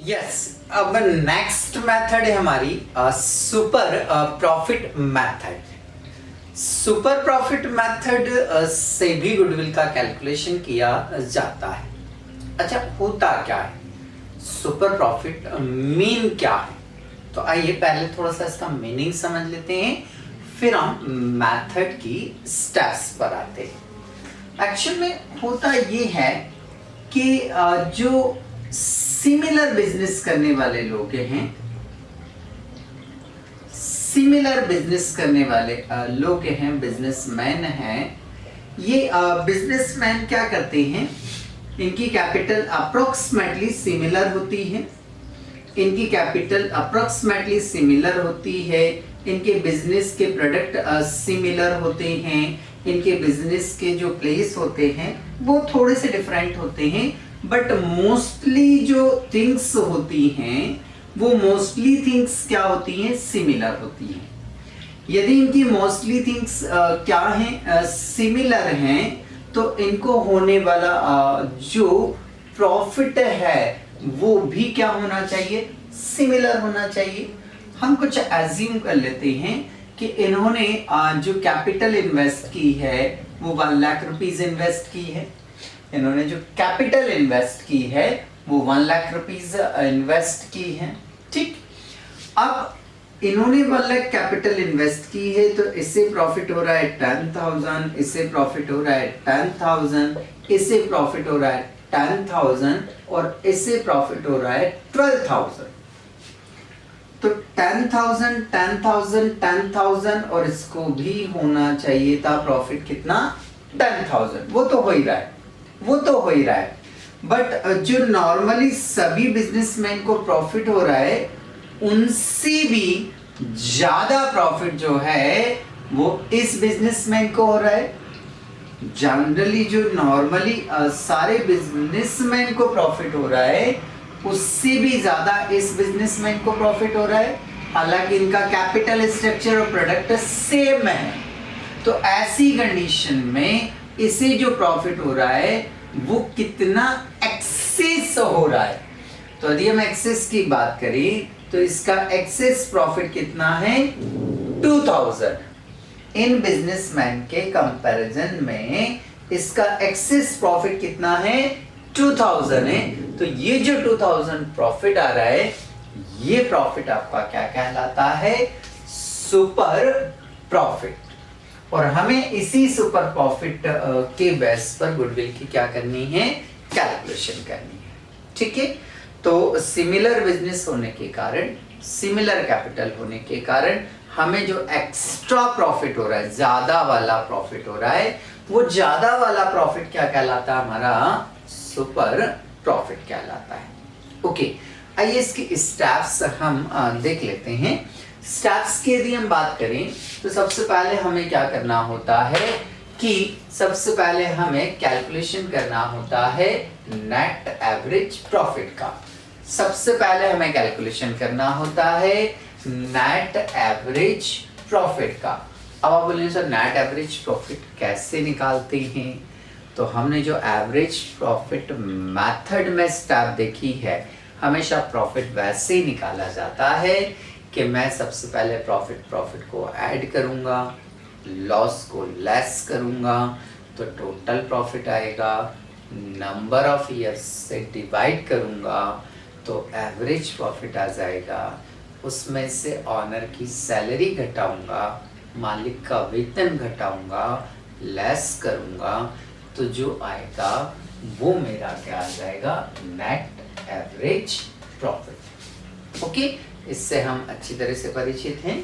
Yes. अब next method है हमारी super profit method. Super profit method से भी गुडविल का कैलकुलेशन किया जाता है। अच्छा, होता क्या है सुपर प्रॉफिट, मीन क्या है? तो आइए पहले थोड़ा सा इसका मीनिंग समझ लेते हैं, फिर हम मेथड की स्टेप्स पर आते हैं। एक्चुअल में होता ये है कि जो सिमिलर बिजनेस करने वाले लोग हैं, सिमिलर बिजनेस करने वाले लोग हैं, बिजनेसमैन हैं, ये बिजनेसमैन क्या करते हैं, इनकी कैपिटल अप्रोक्सीमेटली सिमिलर होती है, इनकी कैपिटल अप्रोक्सीमेटली सिमिलर होती है, इनके बिजनेस के प्रोडक्ट सिमिलर होते हैं, इनके बिजनेस के जो प्लेस होते हैं वो थोड़े से डिफरेंट होते हैं, बट मोस्टली जो थिंग्स होती हैं वो मोस्टली थिंग्स क्या होती हैं, सिमिलर होती हैं। यदि इनकी मोस्टली थिंग्स क्या हैं, सिमिलर हैं, तो इनको होने वाला जो प्रॉफिट है वो भी क्या होना चाहिए, सिमिलर होना चाहिए। हम कुछ एज्यूम कर लेते हैं कि इन्होंने जो कैपिटल इन्वेस्ट की है वो 1 लाख रुपीस इन्वेस्ट की है, इन्होंने जो कैपिटल इन्वेस्ट की है वो 1 लाख रुपीस इन्वेस्ट की है। ठीक, अब इन्होंने 1 लाख कैपिटल इन्वेस्ट की है तो इससे प्रॉफिट हो रहा है 10,000, इससे प्रॉफिट हो रहा है 10,000, इससे प्रॉफिट हो रहा है 10,000 और इससे प्रॉफिट हो रहा है 12,000। तो 10,000 10,000 10,000 और इसको भी होना चाहिए था प्रॉफिट कितना, 10,000। वो तो हो ही रहा है, वो तो हो ही रहा है, बट जो नॉर्मली सभी बिजनेसमैन को प्रॉफिट हो रहा है उनसे भी ज्यादा प्रॉफिट जो है वो इस बिजनेसमैन को हो रहा है। जनरली जो नॉर्मली सारे बिजनेसमैन को प्रॉफिट हो रहा है उससे भी ज्यादा इस बिजनेसमैन को प्रॉफिट हो रहा है, हालांकि इनका कैपिटल स्ट्रक्चर और प्रोडक्ट सेम है। तो ऐसी कंडीशन में इसे जो प्रॉफिट हो रहा है वो कितना एक्सेस हो रहा है। तो यदि हम एक्सेस की बात करें तो इसका एक्सेस प्रॉफिट कितना है, 2,000। इन बिजनेसमैन के कंपैरिजन में इसका एक्सेस प्रॉफिट कितना है, 2,000 है। तो ये जो 2,000 प्रॉफिट आ रहा है ये प्रॉफिट आपका क्या कहलाता है, सुपर प्रॉफिट। और हमें इसी सुपर प्रॉफिट के बेस पर गुडविल की क्या करनी है, कैलकुलेशन करनी है। ठीक है, तो सिमिलर बिजनेस होने के कारण, सिमिलर कैपिटल होने के कारण हमें जो एक्स्ट्रा प्रॉफिट हो रहा है, ज्यादा वाला प्रॉफिट हो रहा है, वो ज्यादा वाला प्रॉफिट क्या कहलाता है, हमारा सुपर प्रॉफिट कहलाता है। ओके, आइए इसकी स्टेप्स हम देख लेते हैं। स्टेप्स की यदि हम बात करें तो सबसे पहले हमें क्या करना होता है कि सबसे पहले हमें कैलकुलेशन करना होता है नेट एवरेज प्रॉफिट का। सबसे पहले हमें कैलकुलेशन करना होता है नेट एवरेज प्रॉफिट का। अब आप बोलिए सर नेट एवरेज प्रॉफिट कैसे निकालते हैं? तो हमने जो एवरेज प्रॉफिट मेथड में स्टेप देखी है, हमेशा प्रॉफिट वैसे ही निकाला जाता है कि मैं सबसे पहले प्रॉफिट को ऐड करूंगा, लॉस को लेस करूंगा, तो टोटल प्रॉफिट आएगा, नंबर ऑफ ईयर्स से डिवाइड करूंगा तो एवरेज प्रॉफिट आ जाएगा, उसमें से ऑनर की सैलरी घटाऊंगा, मालिक का वेतन घटाऊंगा, लेस करूंगा, तो जो आएगा वो मेरा क्या आ जाएगा, नेट एवरेज प्रॉफिट। ओके, इससे हम अच्छी तरह से परिचित हैं।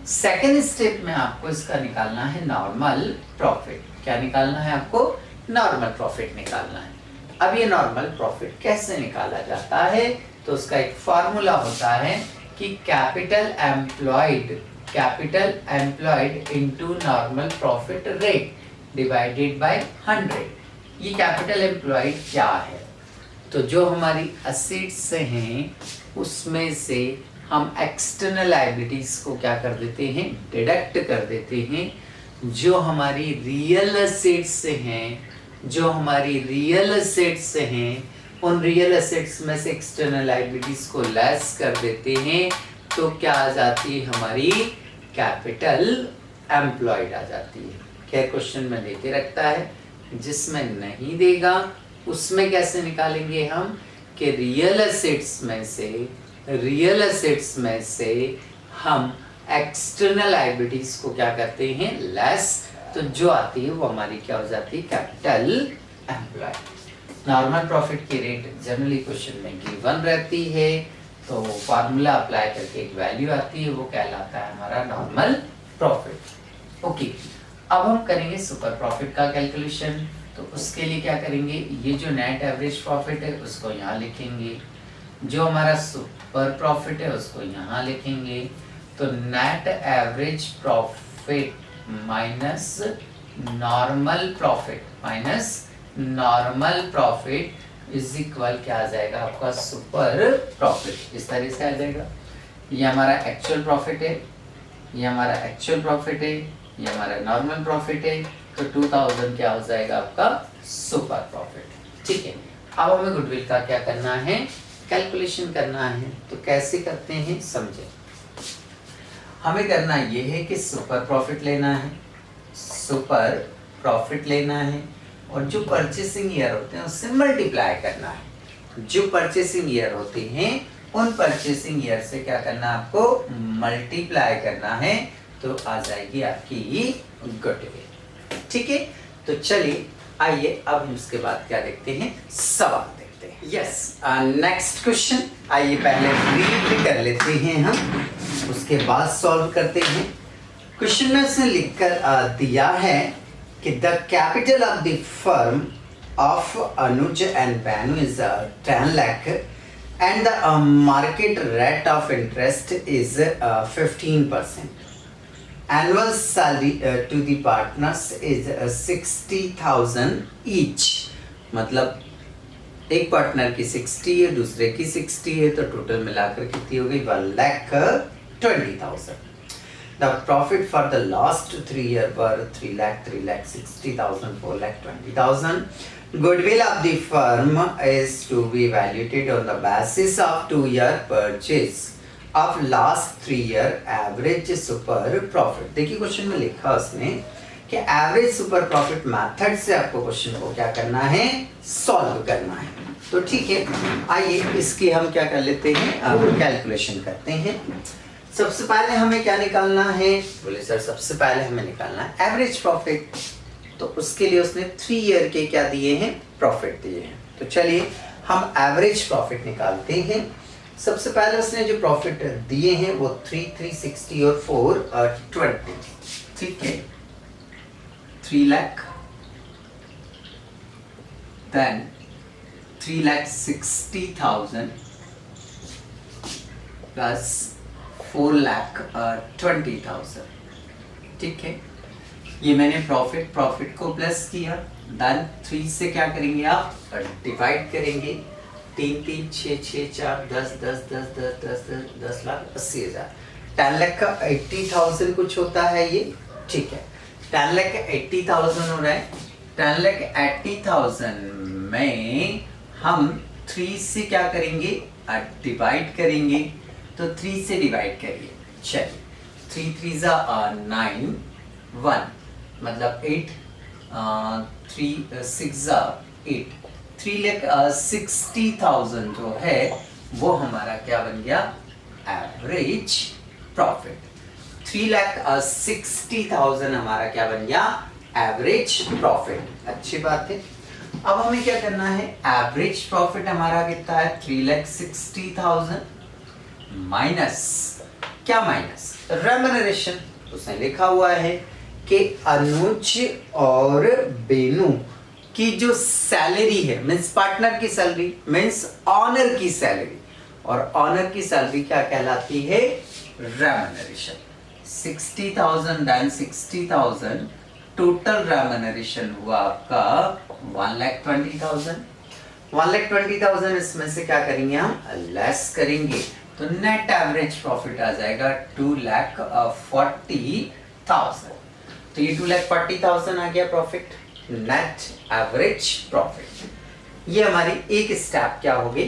सेकेंड स्टेप में आपको इसका निकालना है नॉर्मल प्रॉफिट। क्या निकालना है आपको, नॉर्मल प्रॉफिट निकालना है। अब ये नॉर्मल प्रॉफिट कैसे निकाला जाता है, तो उसका एक फॉर्मूला होता है कि capital employed into normal profit rate divided by 100। ये कैपिटल एम्प्लॉयड क्या है, तो जो हमारी असेट्स हैं उसमें से हम एक्सटर्नल लायबिलिटीज को क्या कर देते हैं, डिडक्ट कर देते हैं। जो हमारी रियल असेट्स हैं, जो हमारी रियल असेट्स हैं उन रियल एसेट्स में से एक्सटर्नल लायबिलिटीज को लेस कर देते हैं तो क्या आ जाती है हमारी कैपिटल एम्प्लॉयड आ जाती है। खैर क्वेश्चन में देके रखता है, जिसमें नहीं देगा उसमें कैसे निकालेंगे हम कि रियल एसेट्स में से हम एक्सटर्नल लायबिलिटीज को क्या करते हैं लेस, तो जो आती है वो हमारी क्या हो जाती है कैपिटल एम्प्लॉयड। नॉर्मल प्रॉफिट की रेट जनरली क्वेश्चन में गिवन रहती है, तो फार्मूला अप्लाई करके एक वैल्यू आती है, वो कहलाता है हमारा नॉर्मल प्रॉफिट। ओके, अब हम करेंगे सुपर प्रॉफिट का कैलकुलेशन। तो उसके लिए क्या करेंगे, ये जो नेट एवरेज प्रॉफिट है उसको यहाँ लिखेंगे, जो हमारा सुपर प्रॉफिट है उसको यहाँ लिखेंगे। तो net average profit minus normal profit is equal क्या आ जाएगा आपका सुपर प्रॉफिट। इस तरह से आ जाएगा। ये हमारा एक्चुअल प्रॉफिट है, ये हमारा नॉर्मल प्रॉफिट है, तो 2000 क्या हो जाएगा आपका सुपर प्रॉफिट। ठीक है, अब हमें गुडविल का क्या करना है, कैलकुलेशन करना है। तो कैसे करते हैं समझे। हमें करना ये है कि सुपर प्रॉफिट लेना है और जो परचेसिंग ईयर होते हैं उससे मल्टीप्लाई करना है। जो परचेसिंग ईयर होते हैं उन परचेसिंग ईयर से क्या करना है, आपको मल्टीप्लाई करना है, तो आ जाएगी आपकी गुडविल। ठीक है, तो चलिए आइए अब हम उसके बाद क्या देखते हैं, सवाल देखते हैं। यस, नेक्स्ट क्वेश्चन आइए पहले रीड कर लेते हैं हम, उसके बाद सॉल्व करते हैं। क्वेश्चन में उसने लिखकर दिया है कि the capital of the firm of Anuj and Bainu is 10 lakh and the market rate of interest is 15%. Annual salary to the partners is 60,000 each. मतलब एक पार्टनर की 60 है, दूसरे की 60 है, तो टोटल मिलाकर कितनी हो गई 1,20,000. The profit for the last 3 years were 3,60,000, 4,20,000. Goodwill of the firm is to be evaluated on the basis of 2-year purchase of last 3 year average super profit. देखिए क्वेश्चन में लिखा उसने कि एवरेज सुपर प्रॉफिट मेथड से आपको question को क्या करना है, सॉल्व करना है। तो ठीक है, आइए इसकी हम क्या कर लेते हैं, अब कैलकुलेशन करते हैं। सबसे पहले हमें क्या निकालना है, बोले सर सबसे पहले हमें निकालना है एवरेज प्रॉफिट। तो उसके लिए उसने 3 ईयर के क्या दिए हैं, प्रॉफिट दिए हैं। तो चलिए हम एवरेज प्रॉफिट निकालते हैं। सबसे पहले उसने जो प्रॉफिट दिए हैं वो 3,60 और 4,20। ठीक है, 3 लाख, देन 3,60,000 प्लस 4,20,000। ठीक है, ये मैंने प्रॉफिट को प्लस किया, देन 3 से क्या करेंगे आप, डिवाइड करेंगे। 3 3 6 6 4 10 10 10 10 10 10,80,000। 10 लाख का 80,000 कुछ होता है ये। ठीक है, 10 लाख का 80,000 हो रहा है। 10,80,000 में हम 3 से क्या करेंगे, डिवाइड करेंगे। तो 3 से डिवाइड करिए। चलिए 3 3 9 1 मतलब 8, 3 6 8, 3,60,000 जो है वो हमारा क्या बन गया, एवरेज प्रॉफिट। 3,60,000 हमारा क्या बन गया, एवरेज प्रॉफिट। अच्छी बात है। अब हमें क्या करना है, एवरेज प्रॉफिट हमारा कितना है, 3,60,000 माइनस क्या, माइनस रेम्यूनरेशन। उसने लिखा हुआ है कि अनुज और बेनू की जो सैलरी है, मीन्स पार्टनर की सैलरी, मीन्स ऑनर की सैलरी, और ऑनर की सैलरी क्या कहलाती है, रेम्यूनरेशन। 60,000 देन 60,000, टोटल रेम्यूनरेशन हुआ आपका 1,20,000। 1,20,000 इसमें से क्या करेंगे हम, लेस करेंगे, तो नेट एवरेज प्रॉफिट आ जाएगा 2,40,000। तो ये 2,40,000 आ गया प्रॉफिट, नेट एवरेज प्रॉफिट। ये हमारी एक स्टेप क्या हो गई,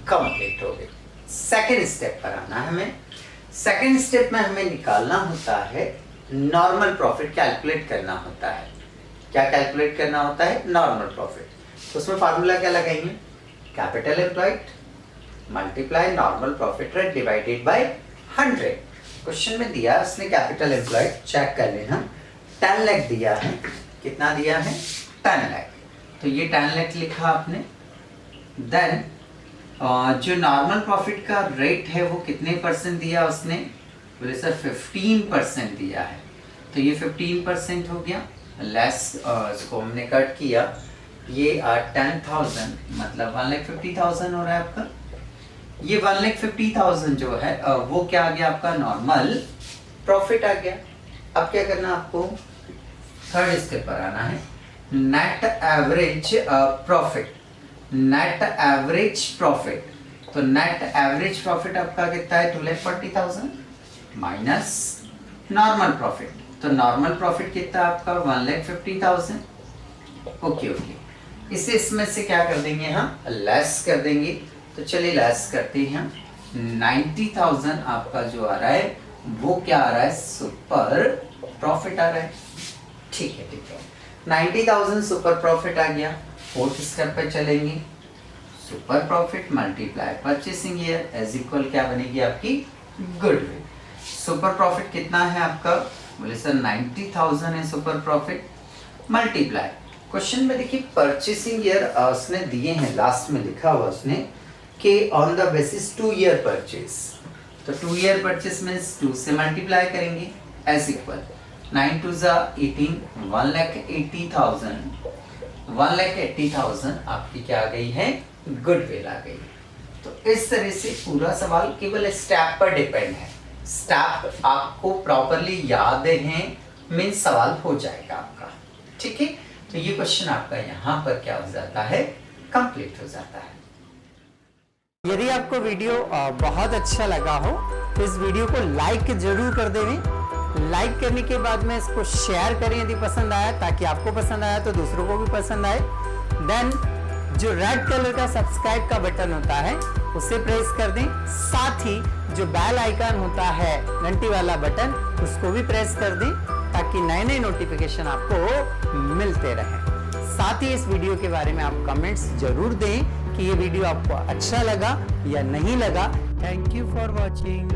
कंप्लीट हो गई। सेकंड स्टेप पर आना है हमें। सेकंड स्टेप में हमें निकालना होता है नॉर्मल प्रॉफिट, कैलकुलेट करना होता है। क्या कैलकुलेट करना होता है, नॉर्मल प्रॉफिट। तो उसमें फार्मूला क्या लगाएंगे, capital employed multiply normal profit rate divided by 100। Question में दिया उसने कैपिटल एम्प्लॉयड, चेक कर लेना 10 लाख दिया है। कितना दिया है, 10 लाख। तो ये 10 लाख लिखा आपने। देन जो नॉर्मल प्रॉफिट का रेट है वो कितने परसेंट दिया उसने, बोले सर 15% दिया है। तो ये 15% हो गया, लेस इसको हमने कट किया, ये 10,000 मतलब 1,50,000 हो रहा है आपका। ये 1,50,000 जो है वो क्या आ गया आपका, नॉर्मल प्रॉफिट आ गया। अब क्या करना आपको, थर्ड स्टेप पर आना है, net average profit. Net average profit, तो नेट एवरेज प्रॉफिट आपका कितना है, 2,40,000 माइनस नॉर्मल प्रॉफिट। तो नॉर्मल प्रॉफिट कितना आपका, 1,50,000। ओके ओके, इसे इसमें से क्या कर देंगे हम, लेस कर देंगे। तो चलिए लेस करते हैं हम। 90,000 आपका जो आ रहा है वो क्या आ रहा है, सुपर प्रॉफिट आ रहा है। ठीक है ठीक है, 90,000 सुपर प्रॉफिट आ गया। फोर्थ स्टेप पे चलेंगे, super profit multiply purchasing year as equal क्या बनेगी आपकी, गुडविल। सुपर प्रॉफिट कितना है आपका, बोले सर 90,000 है सुपर प्रॉफिट, मल्टीप्लाई। क्वेश्चन में देखिए परचेसिंग ईयर उसने दिए हैं, लास्ट में लिखा हुआ उसने कि on the basis 2 year purchase. तो 2 ईयर परचेस मीन्स 2 से मल्टीप्लाई करेंगे एज इक्वल 9 2 जा 18, 1,80,000। 1,80,000 आपकी क्या आ गई है, गुडविल आ गई। तो इस तरह से पूरा सवाल केवल स्टेप पर डिपेंड है। स्टेप आपको प्रॉपरली याद हैं मीन्स सवाल हो जाएगा आपका। ठीक है, तो ये क्वेश्चन आपका यहाँ पर क्या हो जाता है, कंप्लीट हो जाता है। यदि आपको वीडियो बहुत अच्छा लगा हो तो इस वीडियो को लाइक जरूर कर देवें। लाइक करने के बाद में इसको शेयर करें यदि पसंद आया, ताकि आपको पसंद आया तो दूसरों को भी पसंद आए। देन जो रेड कलर का सब्सक्राइब का बटन होता है उसे प्रेस कर दें। साथ ही जो बेल आइकन होता है घंटी वाला बटन, उसको भी प्रेस कर दें ताकि नए नए नोटिफिकेशन आपको मिलते रहें। साथ ही इस वीडियो के बारे में आप कमेंट्स जरूर दें कि ये वीडियो आपको अच्छा लगा या नहीं लगा। Thank you for watching.